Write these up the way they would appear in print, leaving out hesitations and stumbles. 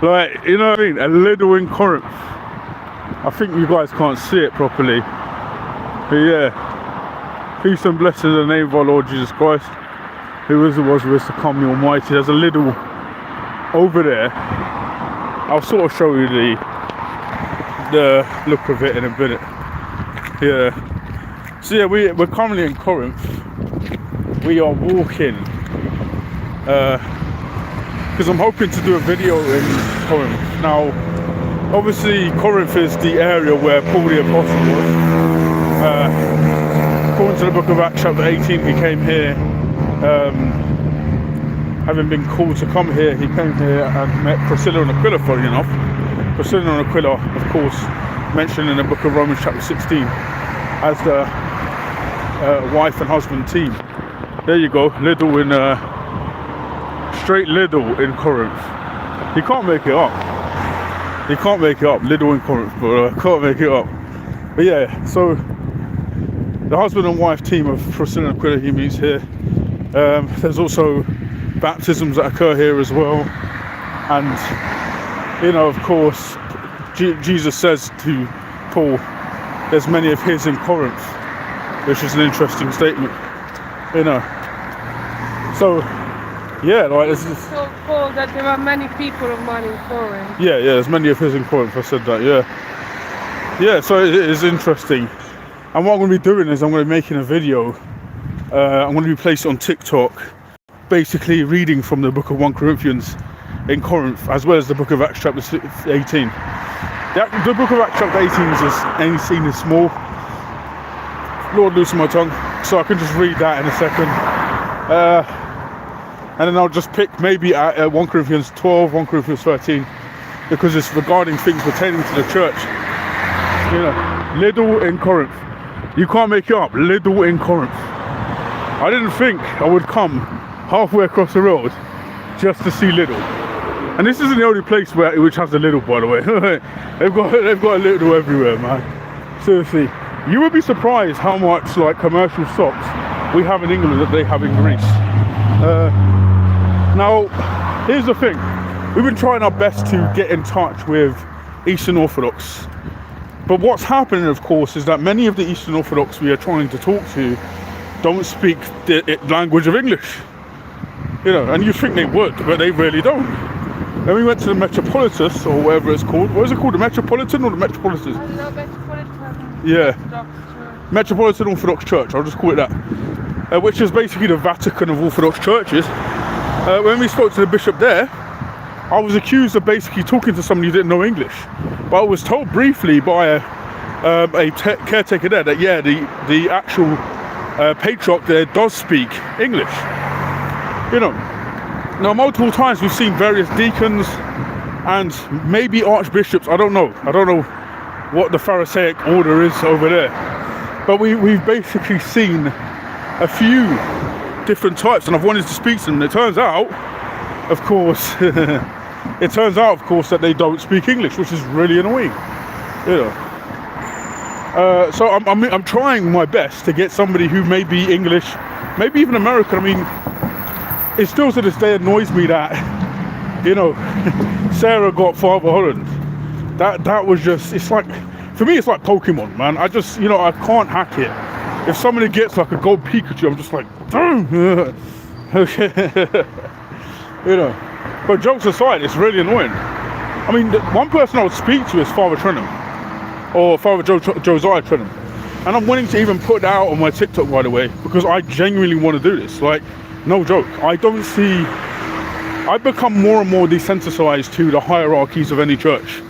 Like, you know what I mean? A Lidl in Corinth. I think you guys can't see it properly. But yeah, peace and blessings in the name of our Lord Jesus Christ, who is and was to come, the Almighty. There's a Lidl over there. I'll sort of show you the look of it in a minute. Yeah. So yeah, we're currently in Corinth. We are walking because I'm hoping to do a video in Corinth. Now, obviously, Corinth is the area where Paul the Apostle was. According to the book of Acts chapter 18, he came here, having been called to come here, he came here and met Priscilla and Aquila, funny enough. Priscilla and Aquila, of course, mentioned in the book of Romans chapter 16 as the wife and husband team. There you go, Lidl in, straight Lidl in Corinth. You can't make it up. You can't make it up, Lidl in Corinth, but can't make it up. But yeah, so the husband and wife team of Priscilla and Aquila, he meets here. There's also baptisms that occur here as well. And, you know, of course, Jesus says to Paul, there's many of his in Corinth, which is an interesting statement, you know. So, yeah, like this is so Paul that there are many people of mine in Corinth. Yeah, there's many of his in Corinth. I said that, yeah. Yeah, so it is interesting. And what I'm going to be doing is I'm going to be making a video. I'm going to be placed on TikTok, basically reading from the book of 1 Corinthians in Corinth, as well as the book of Acts chapter 18. The book of Acts chapter 18 is small. Lord, loosen my tongue, so I can just read that in a second. And then I'll just pick maybe at 1 Corinthians 12, 1 Corinthians 13, because it's regarding things pertaining to the church. You know, Lidl in Corinth. You can't make it up, Lidl in Corinth. I didn't think I would come halfway across the road just to see Lidl. And this isn't the only place which has a Lidl, by the way. they've got a Lidl everywhere, man. Seriously, you would be surprised how much like commercial shops we have in England that they have in Greece. Now, here's the thing. We've been trying our best to get in touch with Eastern Orthodox. But what's happening, of course, is that many of the Eastern Orthodox we are trying to talk to don't speak the language of English. You know, and you think they would, but they really don't. Then we went to the Metropolitan, or whatever it's called. What is it called, the Metropolitan or the Metropolitan? I don't know, Metropolitan. Yeah. Metropolitan Orthodox Church, I'll just call it that. Which is basically the Vatican of Orthodox churches. When we spoke to the bishop there, I was accused of basically talking to somebody who didn't know English. But I was told briefly by a caretaker there that, yeah, the actual patriarch there does speak English. You know, now multiple times we've seen various deacons and maybe archbishops. I don't know what the Pharisaic order is over there. But we've basically seen a few different types, and I've wanted to speak to them. And it turns out, of course, that they don't speak English, which is really annoying. You know. So I'm trying my best to get somebody who may be English, maybe even American. I mean, it still to this day annoys me that, you know, Sarah got Father Holland. That was just, it's like, for me it's like Pokemon, man. I just, you know, I can't hack it. If somebody gets like a gold Pikachu, I'm just like, you know. But jokes aside, it's really annoying. I mean, the one person I would speak to is Father Trenham, or Father Josiah Trenham. And I'm willing to even put that out on my TikTok, by the way, because I genuinely want to do this. Like, no joke. I've become more and more desensitized to the hierarchies of any church,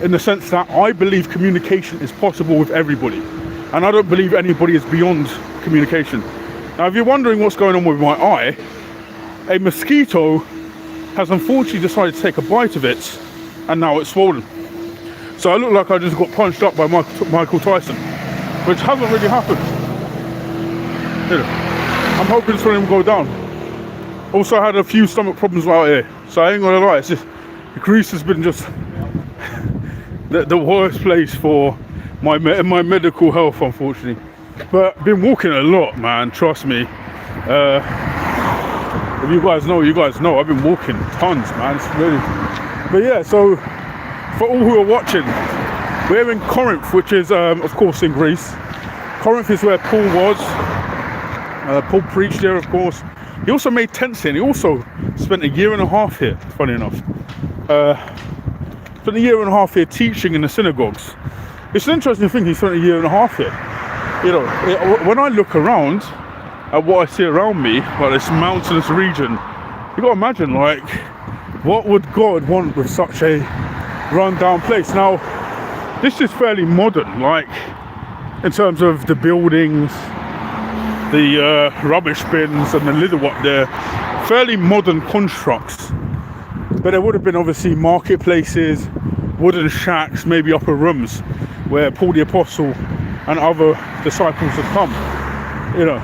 in the sense that I believe communication is possible with everybody. And I don't believe anybody is beyond communication. Now, if you're wondering what's going on with my eye, a mosquito has unfortunately decided to take a bite of it, and now it's swollen. So I look like I just got punched up by Michael Tyson, which hasn't really happened. You know, I'm hoping for him to go down. Also, I had a few stomach problems out here, so I ain't gonna lie. It's just, Greece has been just the worst place for my medical health, unfortunately. But I've been walking a lot, man, trust me. If you guys know, I've been walking tons, man. It's really, But yeah, so for all who are watching, we're in Corinth, which is of course in Greece. Corinth is where Paul was. Paul preached there, of course. He also made tents here. He also spent a year and a half here, funny enough. Spent a year and a half here teaching in the synagogues. It's an interesting thing, he spent a year and a half here. You know, when I look around at what I see around me, like this mountainous region, you gotta imagine, like, what would God want with such a run-down place? Now, this is fairly modern, like, in terms of the buildings, the rubbish bins and the little up there, fairly modern constructs. But there would have been obviously marketplaces, wooden shacks, maybe upper rooms where Paul the Apostle and other disciples had come, you know.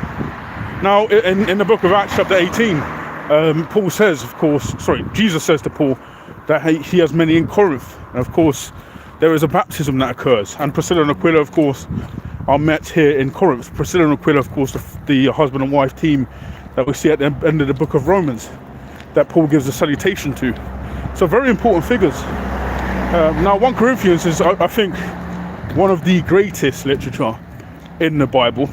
Now, in the book of Acts chapter 18, Paul says, Jesus says to Paul that he has many in Corinth. And of course, there is a baptism that occurs. And Priscilla and Aquila, of course, are met here in Corinth. Priscilla and Aquila, of course, the husband and wife team that we see at the end of the book of Romans, that Paul gives a salutation to. So very important figures. Now 1 Corinthians is, I think, one of the greatest literature in the Bible.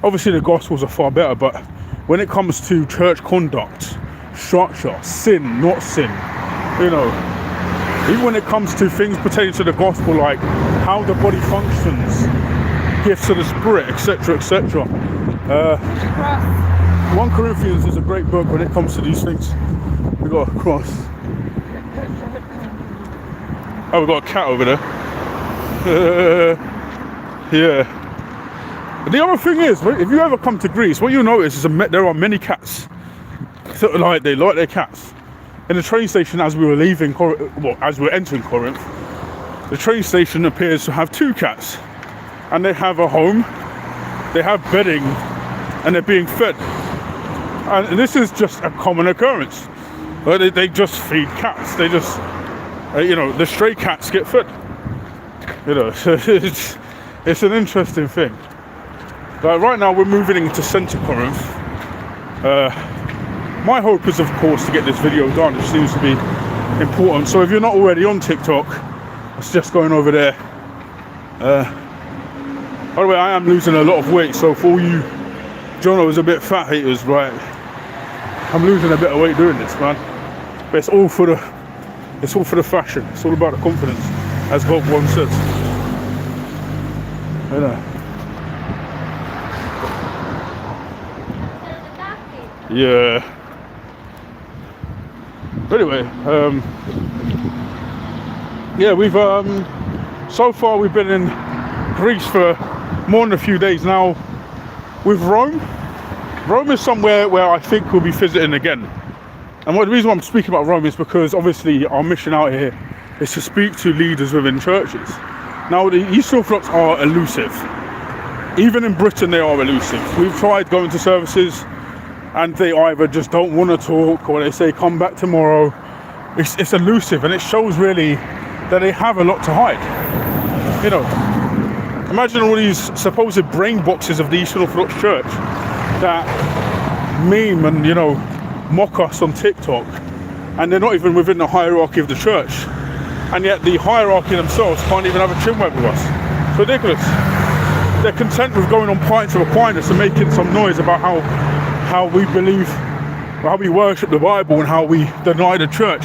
Obviously the Gospels are far better, but when it comes to church conduct, structure, sin, not sin, you know, even when it comes to things pertaining to the Gospel, like how the body functions, gifts of the Spirit, etc., etc. 1 Corinthians is a great book when it comes to these things. We got a cross. Oh, we got a cat over there. Yeah. The other thing is, if you ever come to Greece, what you'll notice is there are many cats. So, like, they like their cats. In the train station, as we were leaving, as we were entering Corinth, the train station appears to have 2 cats, and they have a home, they have bedding, and they're being fed. And this is just a common occurrence. They just feed cats. They just, you know, the stray cats get fed. You know, so it's an interesting thing. But right now we're moving into centre Corinth. My hope is, of course, to get this video done. It seems to be important. So if you're not already on TikTok, it's just going over there. By the way, I am losing a lot of weight. So for all you Jono is a bit fat haters, right? I'm losing a bit of weight doing this, man. But it's all for the fashion. It's all about the confidence, as Hope once says. You know. Yeah. Anyway, yeah, we've so far we've been in Greece for more than a few days now. With Rome is somewhere where I think we'll be visiting again. And the reason why I'm speaking about Rome is because obviously our mission out here is to speak to leaders within churches. Now the East Orthodox are elusive. Even in Britain they are elusive. We've tried going to services and they either just don't want to talk, or they say come back tomorrow. It's elusive, and it shows really that they have a lot to hide. You know, imagine all these supposed brain boxes of the Eastern Orthodox Church that meme and, you know, mock us on TikTok, and they're not even within the hierarchy of the church, and yet the hierarchy themselves can't even have a chinwag with us. It's ridiculous. They're content with going on pints of Aquinas and making some noise about how we believe, how we worship the Bible and how we deny the church.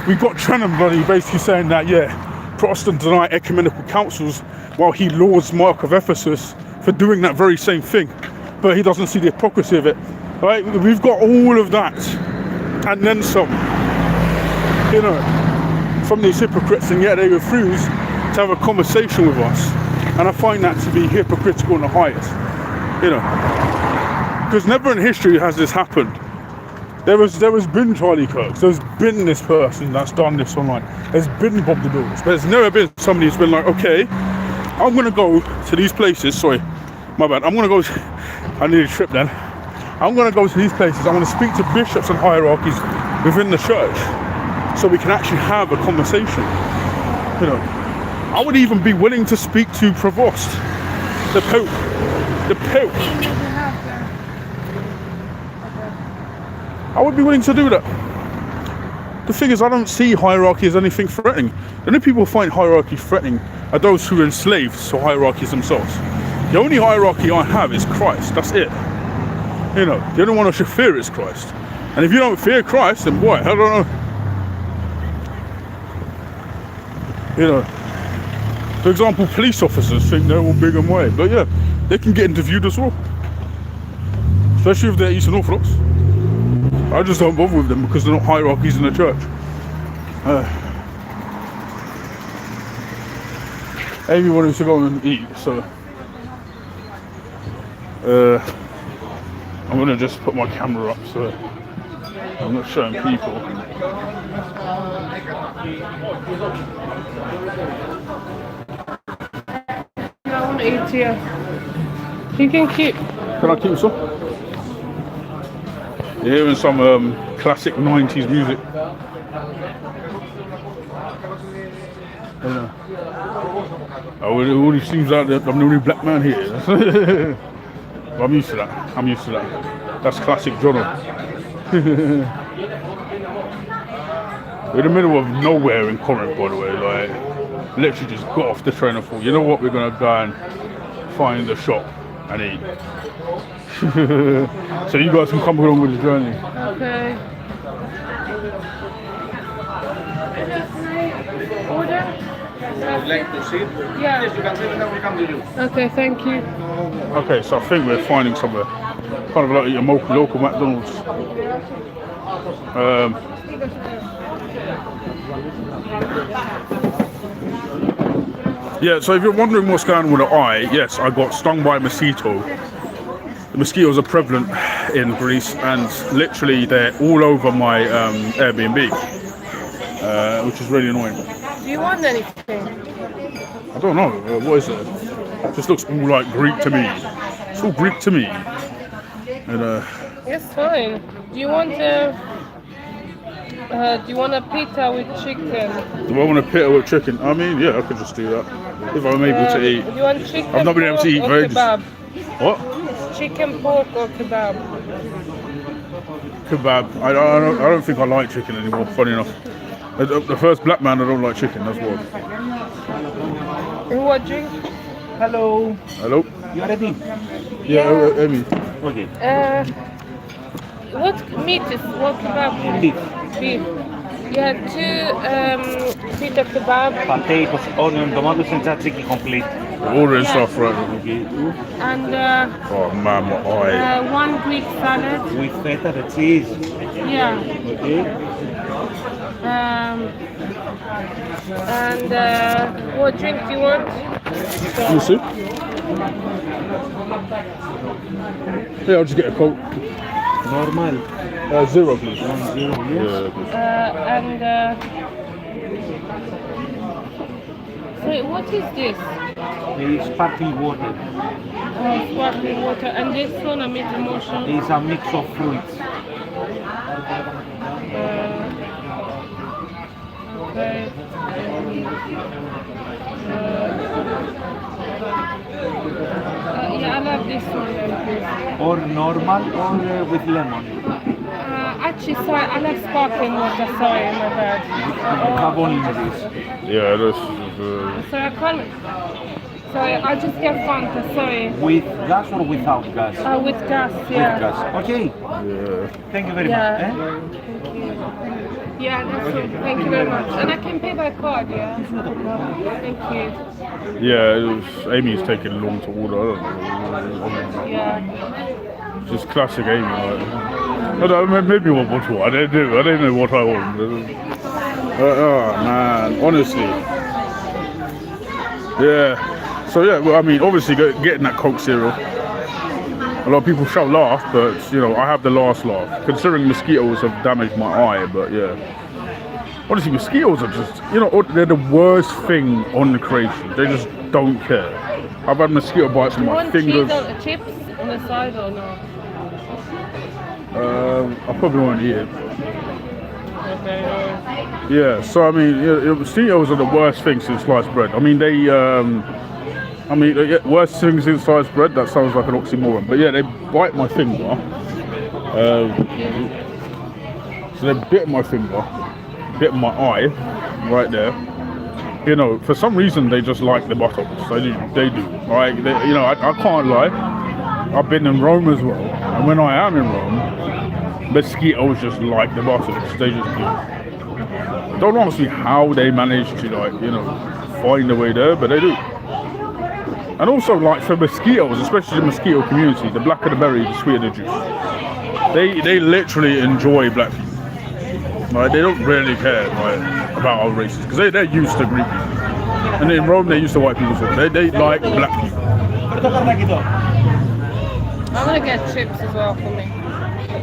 We've got Trenham bloody basically saying that, yeah, Protestants deny ecumenical councils, while he lauds Mark of Ephesus for doing that very same thing, but he doesn't see the hypocrisy of it. Right? We've got all of that and then some, you know, from these hypocrites, and yet they refuse to have a conversation with us. And I find that to be hypocritical in the highest, you know, because never in history has this happened. There has been Charlie Kirks, there's been this person that's done this online, there's been Bob the Builders, but there's never been somebody who's been like, okay, I'm going to go to these places, sorry, my bad, I need a trip then. I'm going to go to these places, I'm going to speak to bishops and hierarchies within the church, so we can actually have a conversation. You know, I would even be willing to speak to Provost, the Pope. I would be willing to do that. The thing is, I don't see hierarchy as anything threatening. The only people who find hierarchy threatening are those who are enslaved to hierarchies themselves. The only hierarchy I have is Christ. That's it. You know, the only one I should fear is Christ. And if you don't fear Christ, then boy, I don't know. You know, for example, police officers think they're all big and mighty, but yeah, they can get interviewed as well. Especially if they're Eastern Orthodox. I just don't bother with them because they're not hierarchies in the church. Amy wanted to go and eat, so I'm gonna just put my camera up so I'm not showing people. I want to eat here. You can keep. Can I keep some? You're hearing some classic 90s music. Oh, it already seems like I'm the only black man here. But I'm used to that. That's classic genre. We're in the middle of nowhere in Corinth, by the way. Like, literally just got off the train and thought, you know what, we're gonna go and find a shop and eat. So you guys can come along with the journey. Okay. Order? Would you like to sit? Yeah. Yes, you can sit and I will come to you. Okay, thank you. Okay, so I think we're finding somewhere. Kind of like a local McDonald's. Yeah, so if you're wondering what's going on with the eye, yes, I got stung by a mosquito. The mosquitoes are prevalent in Greece and literally they're all over my Airbnb, which is really annoying. Do you want anything? I don't know, what is it? It just looks all like Greek to me. It's all Greek to me. And It's fine. Do you want a pita with chicken? do I want a pita with chicken? I mean, yeah, I could just do that if I'm able to eat. Do you want chicken? I've not been able to eat pork for or ages. kebab? What? Chicken, pork, or kebab? Kebab. I don't think I like chicken anymore. Funny enough, the first black man I don't like chicken. That's what. And what drink? Hello. Hello. You are ready? Yeah, Amy. Okay. What meat is what kebab? Beef. Beef. Yeah, 2 pita kebab Potatoes, onion, tomatoes, and tzatziki complete. Ordering stuff right. Okay. and Oh man, my eye. 1 Greek salad. With feta, the cheese. Yeah. Okay. And what drink do you want? You see? Yeah, I'll just get a Coke. Normal. 0 please. 1-0, yes. Yeah, please. And so what is this? It's sparkling water. Sparkling water. And this one, a meat emotion. It's a mix of fruits. Okay. Yeah, I love this one then, please. Or normal or with lemon. Actually, sorry, I like sparkling water. Sorry, my bad. You have only this. Yeah, this is. Sorry, I can't. Sorry, I'll just get Fanta. Sorry. With gas or without gas? With gas, With yeah. gas. Okay. Yeah. Thank you very Yeah. much. Eh? Thank you. Yeah, that's it. Thank you very much. And I can pay by card, yeah? Thank you. Yeah, Amy's taking long to order. I don't know. Yeah. Just classic Amy. Like. I don't know, maybe what bottle. I don't know what I want. Oh man, honestly. Yeah. So yeah, well, I mean, obviously getting that Coke Zero. A lot of people shall laugh, but you know, I have the last laugh. Considering mosquitoes have damaged my eye, but yeah. Honestly, mosquitoes are just, you know, they're the worst thing on the creation. They just don't care. I've had mosquito bites on You my want fingers. cheese or chips on the side or no? I probably won't eat it. Okay. Yeah, so I mean, mosquitoes are the worst thing since sliced bread. I mean, worst thing since sliced bread, that sounds like an oxymoron. But yeah, they bite my finger. So they bit my finger. getting my eye right there. You know, for some reason they just like the bottoms. They do. Like, you know, I can't lie. I've been in Rome as well, and when I am in Rome, mosquitoes just like the bottoms. They just do. Don't ask me how they manage to, like, you know, find a way there, but they do. And also, like, for mosquitoes, especially the mosquito community, the blacker the berry, the sweeter the juice. They literally enjoy black people. Like, they don't really care, like, about our races, because they're used to Greek people. And in Rome, they're used to white people, so they like black people. I'm gonna get chips as well for me.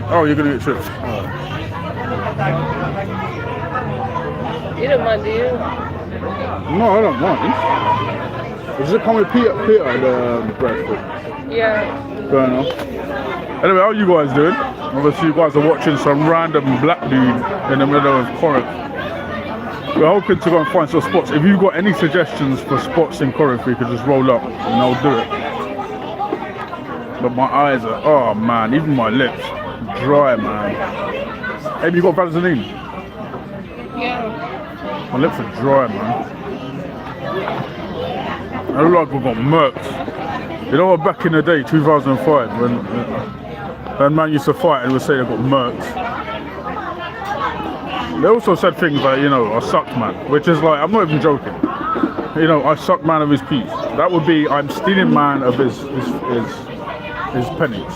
Oh, you're gonna get chips? You don't mind, do you? No, I don't mind. Does it come with Peter, the bread? Yeah. Fair enough. Anyway, how you guys doing? Obviously, you guys are watching some random black dude in the middle of Corinth. We're hoping to go and find some spots. If you've got any suggestions for spots in Corinth, we could just roll up and I'll do it. But my eyes are, oh man, even my lips, dry, man. Hey, you got Vaseline? Yeah. My lips are dry, man. I look like we got murked. You know what, back in the day, 2005, when man used to fight and would say they got murked. They also said things like, you know, I sucked man, which is like, I'm not even joking. You know, I sucked man of his peas. That would be, I'm stealing man of his pennies.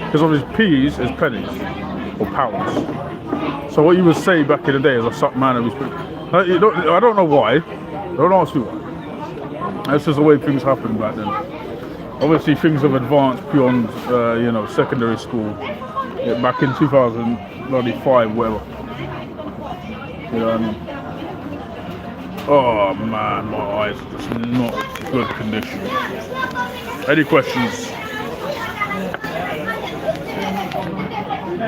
Because of his peas is pennies, or pounds. So what you would say back in the day is I sucked man of his peas. I don't know why. Don't ask me why. That's just the way things happened back then. Obviously things have advanced beyond, you know, secondary school. Yeah, back in 2005, whatever. You know what I mean? Oh man, my eyes are just not good condition. Any questions?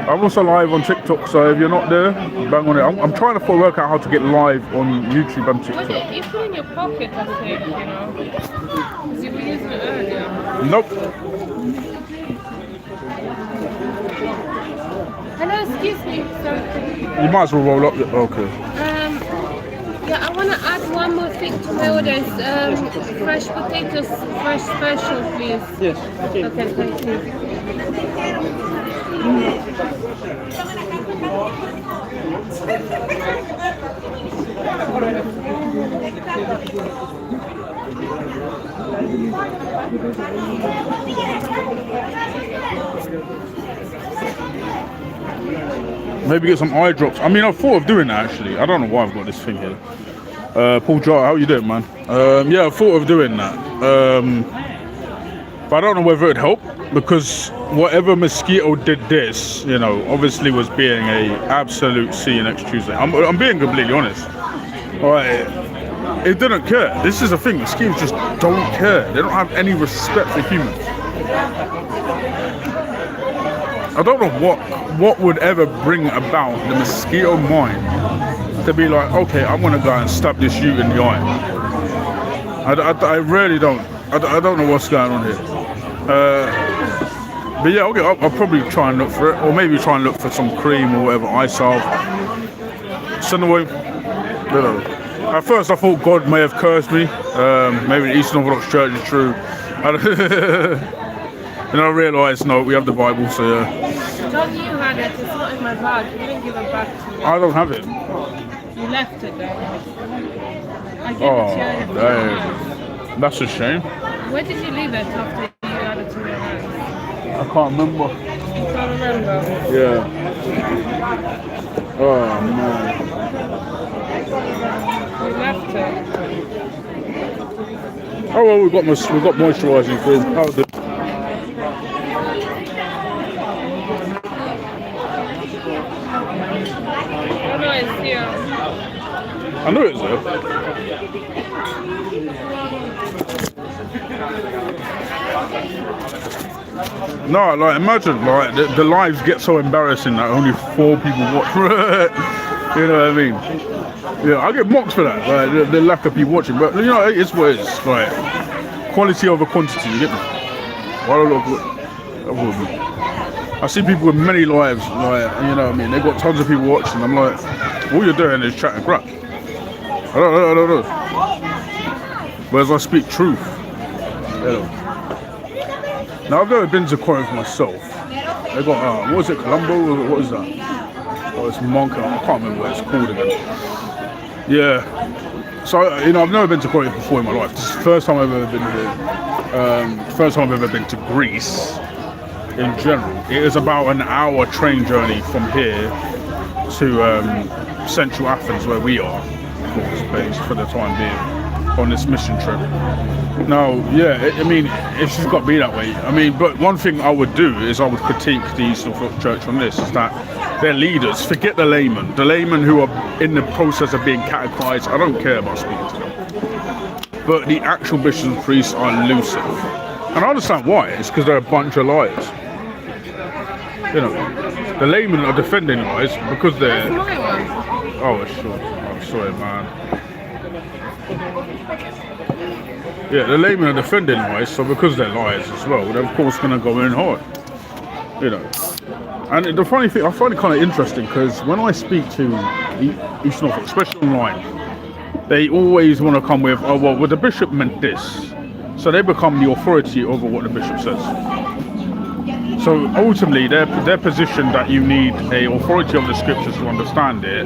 I'm also live on TikTok, so if you're not there, bang on it. I'm trying to work out how to get live on YouTube and TikTok. You put it in your pocket, I think, you know. Because you were using it earlier. Nope. Hello, excuse me. Sorry. You might as well roll up. Okay. Yeah, I want to add one more thing to my orders. Fresh potatoes, fresh special, please. Yes. Okay, thank you. Maybe get some eye drops. I mean, I thought of doing that actually. I don't know why I've got this thing here. Paul Jar, how you doing, man? Yeah, I thought of doing that. But I don't know whether it'd help, because whatever mosquito did this, you know, obviously was being a absolute see you next Tuesday. I'm being completely honest. Alright, it didn't care. This is the thing, mosquitoes just don't care. They don't have any respect for humans. I don't know what would ever bring about the mosquito mind to be like, okay, I'm gonna go and stab this you in the eye. I really don't. I don't know what's going on here. But yeah, okay, I'll probably try and look for it, or maybe try and look for some cream or whatever, eye salve. Send away. You know. At first I thought God may have cursed me. Maybe the Eastern Orthodox Church is true. And I realised, no, we have the Bible, so yeah. John, you had it. It's not in my bag. You didn't give it back to me. I don't have it. You left it there. I gave it to you. Damn. That's a shame. Where did you leave it after you had it to your hands? I can't remember. You can't remember? Yeah. Oh man. You left it. Oh well, we've got moisturising cream. That'll do. Oh no, it's here. I knew it was there. No, like imagine, like the lives get so embarrassing that only 4 people watch. You know what I mean? Yeah, I get mocked for that, like the lack of people watching. But you know, it's what it is. Like quality over quantity. You get me? I see people with many lives, like, you know what I mean? They've got tons of people watching. I'm like, all you're doing is chatting crap. I don't know. Whereas I speak truth. You know. Now, I've never been to Corinth myself. They got, what is it, Colombo? What is that? Oh, it's Monk. I can't remember what it's called again. Yeah. So, you know, I've never been to Corinth before in my life. This is the first time I've ever been here. First time I've ever been to Greece in general. It is about an hour train journey from here to central Athens, where we are, of course, based for the time being on this mission trip. Now, yeah, I mean, it's just got to be that way. I mean, but one thing I would do is I would critique the Eastern Orthodox Church on this, is that their leaders, forget the laymen who are in the process of being catechized, I don't care about speaking to them. But the actual bishops and priests are elusive. And I understand why. It's because they're a bunch of liars. You know, the laymen are defending lies because they're... That's my one. Oh, sure. I'm sorry, man. Yeah, the laymen are defending lies, so because they're liars as well, they're of course going to go in hard. You know. And the funny thing, I find it kind of interesting, because when I speak to Eastern Orthodox, especially online, they always want to come with, oh, well, the bishop meant this. So they become the authority over what the bishop says. So ultimately, their position that you need a authority of the scriptures to understand it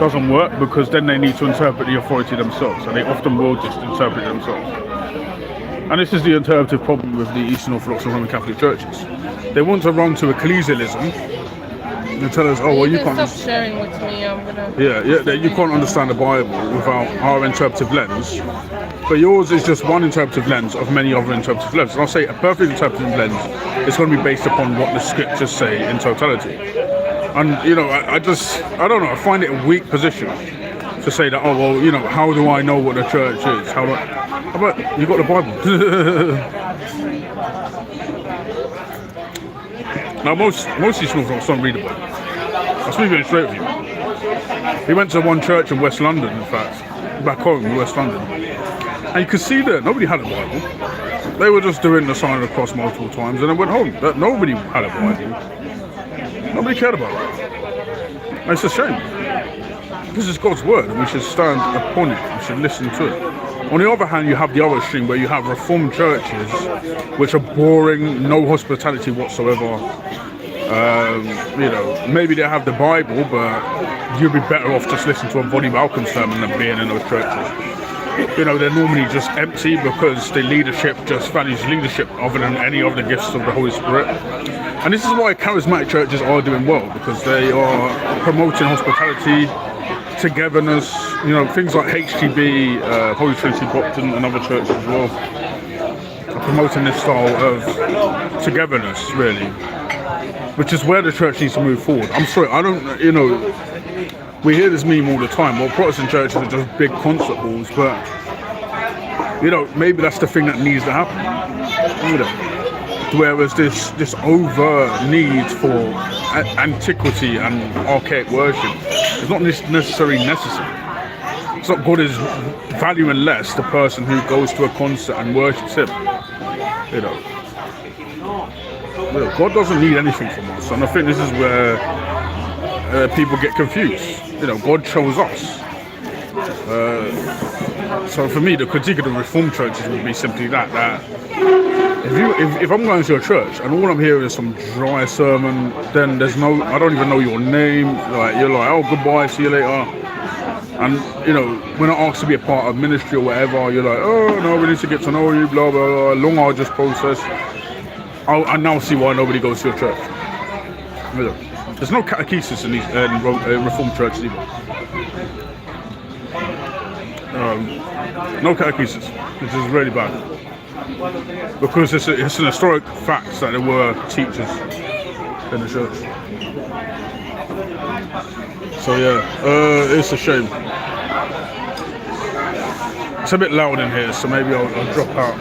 doesn't work, because then they need to interpret the authority themselves, and they often will just interpret it themselves. And this is the interpretive problem with the Eastern Orthodox and Roman Catholic churches. They want to run to ecclesialism and tell us, oh, well, you can't stop sharing with me. I'm gonna. Yeah, you can't understand the Bible without our interpretive lens. But yours is just one interpretive lens of many other interpretive lenses. And I'll say a perfect interpretive lens is going to be based upon what the scriptures say in totality. And, you know, I don't know, I find it a weak position to say that, oh, well, you know, how do I know what the church is? How about, you got the Bible? Now, most Eastern Orthodox don't read the Bible. I'll speak very straight with you. He went to one church in West London, in fact, back home in West London. And you could see that nobody had a Bible. They were just doing the sign of the cross multiple times and then went home. That nobody had a Bible. Nobody cared about it. And it's a shame. This is God's word, and we should stand upon it. We should listen to it. On the other hand, you have the other extreme where you have Reformed churches which are boring, no hospitality whatsoever. You know, maybe they have the Bible, but you'd be better off just listening to a Voddy Malcolm sermon than being in those churches. You know, they're normally just empty because the leadership just values leadership other than any of the gifts of the Holy Spirit. And this is why charismatic churches are doing well, because they are promoting hospitality, togetherness, you know, things like HTB, Holy Trinity Brockton and other churches as well, are promoting this style of togetherness, really, which is where the church needs to move forward. I'm sorry, I don't, you know, we hear this meme all the time, well, Protestant churches are just big concert halls, but, you know, maybe that's the thing that needs to happen, you know. Whereas this over need for antiquity and archaic worship is not necessarily necessary. It's not God is valuing less the person who goes to a concert and worships him. You know, God doesn't need anything from us, and I think this is where people get confused. You know, God chose us. So for me, the critique of the Reformed churches would be simply that if I'm going to a church and all I'm hearing is some dry sermon, then I don't even know your name. Like, you're like, oh, goodbye, see you later. And, you know, when I ask to be a part of ministry or whatever, you're like, oh, no, we need to get to know you, blah, blah, blah, long, arduous process. I now see why nobody goes to your church. You know, there's no catechesis in these Reformed churches either. No catechesis, which is really bad. Because it's an historic fact that there were teachers in the church. So yeah, it's a shame. It's a bit loud in here, so maybe I'll drop out.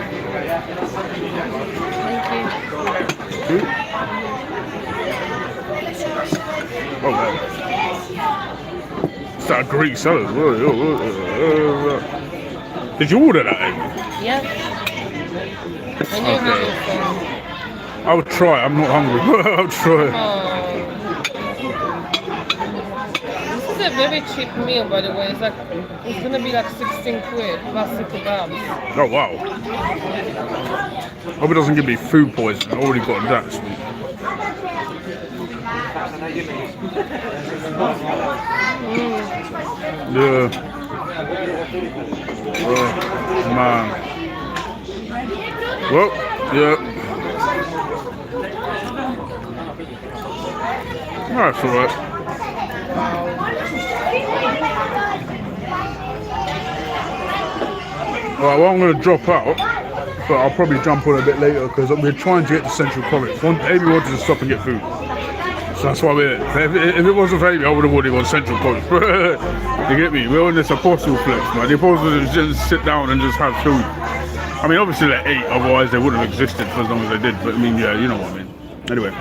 Thank you. Oh wow. It's that Greek salad. Did you order that? Yeah. I knew how it I'll try. I'm not hungry, but I'll try. This is a very cheap meal, by the way. It's gonna be like 16 quid plus the kebabs. Oh wow. Hope it doesn't give me food poisoning. I already got that. Sweet. Yeah. Oh man. Well, yeah. That's alright. Alright, well I'm going to drop out, but I'll probably jump on a bit later because we're trying to get to Central Corinth. Amy wanted to stop and get food. So that's why we're here. If it wasn't for Amy, I would have already gone Central Corinth. You get me? We're on this apostle flex, man. The apostles just sit down and just have food. I mean, obviously they ate, otherwise they wouldn't have existed for as long as they did. But I mean, yeah, you know what I mean. Anyway.